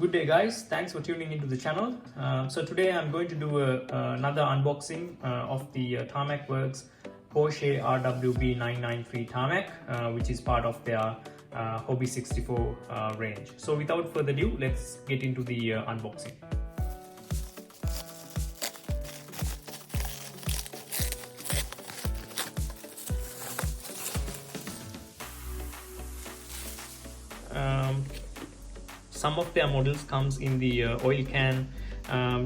Good day guys, thanks for tuning into the channel. So today I'm going to do another unboxing of the Tarmac Works Porsche RWB 993 Tarmac, which is part of their HOBBY64 range. So without further ado, let's get into the unboxing. Some of their models comes in the oil can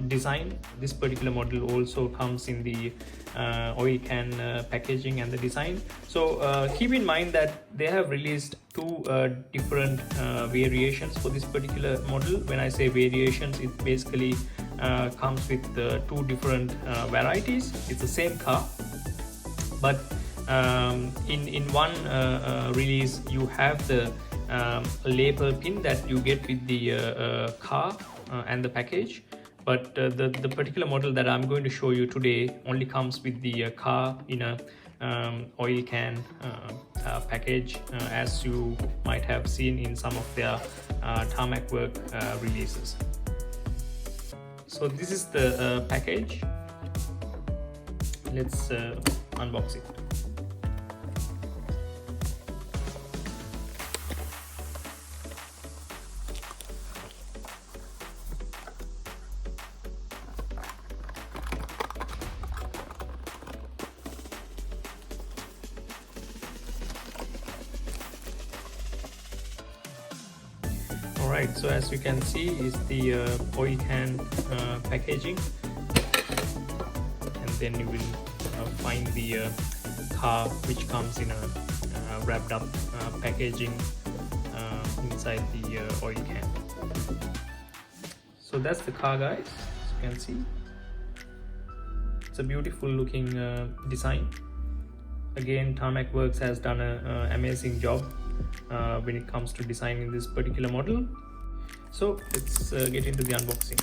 design. This particular model also comes in the oil can packaging and the design. So keep in mind that they have released two different variations for this particular model. When I say variations, it basically comes with two different varieties. It's the same car, but in one release you have the label pin that you get with the car and the package, but the particular model that I'm going to show you today only comes with the car in a oil can package, as you might have seen in some of their Tarmac Work releases. So this is the package. Let's unbox it. Alright, so as you can see is the oil can packaging, and then you will find the car, which comes in a wrapped up packaging inside the oil can. So that's the car, guys. As you can see, it's a beautiful looking design. Again, Tarmac Works has done an amazing job when it comes to designing this particular model. So let's get into the unboxing.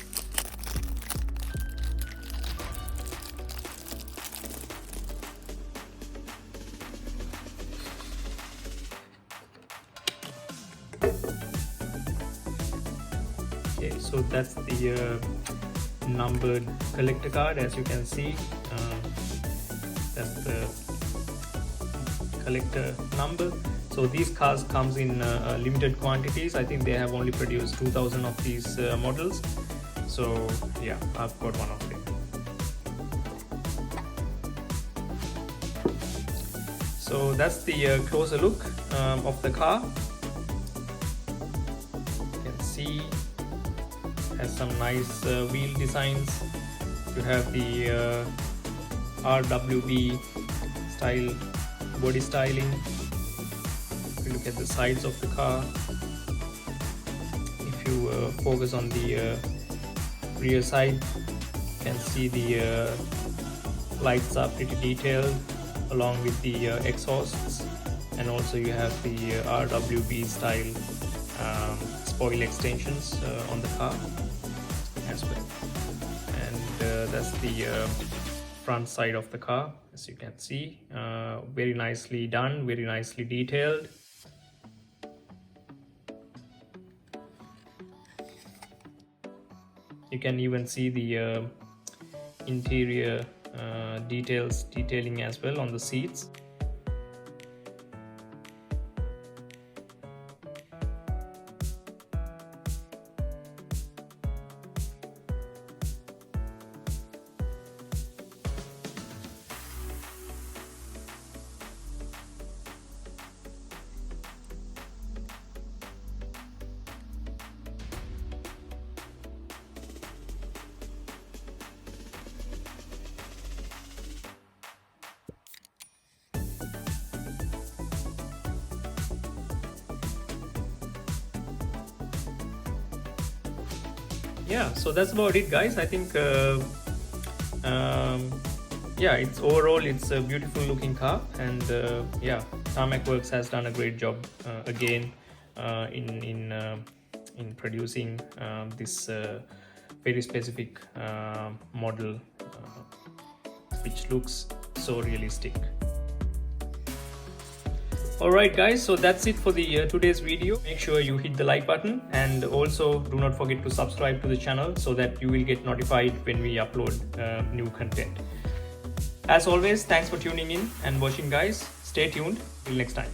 Okay, so that's the numbered collector card. As you can see, that's the collector number. So these cars comes in limited quantities. I think they have only produced 2,000 of these models. So yeah, I've got one of them. So that's the closer look of the car. You can see it has some nice wheel designs. You have the RWB style body styling. If you look at the sides of the car, if you focus on the rear side, you can see the lights are pretty detailed along with the exhausts, and also you have the RWB style spoil extensions on the car as well. And that's the front side of the car. As you can see, very nicely done, very nicely detailed. You can even see the interior detailing as well on the seats. Yeah, so that's about it, guys. I think yeah, it's overall it's a beautiful looking car, and yeah, Tarmac Works has done a great job again in producing this very specific model, which looks so realistic. Alright guys, so that's it for the today's video. Make sure you hit the like button, and also do not forget to subscribe to the channel so that you will get notified when we upload new content. As always, thanks for tuning in and watching guys. Stay tuned till next time.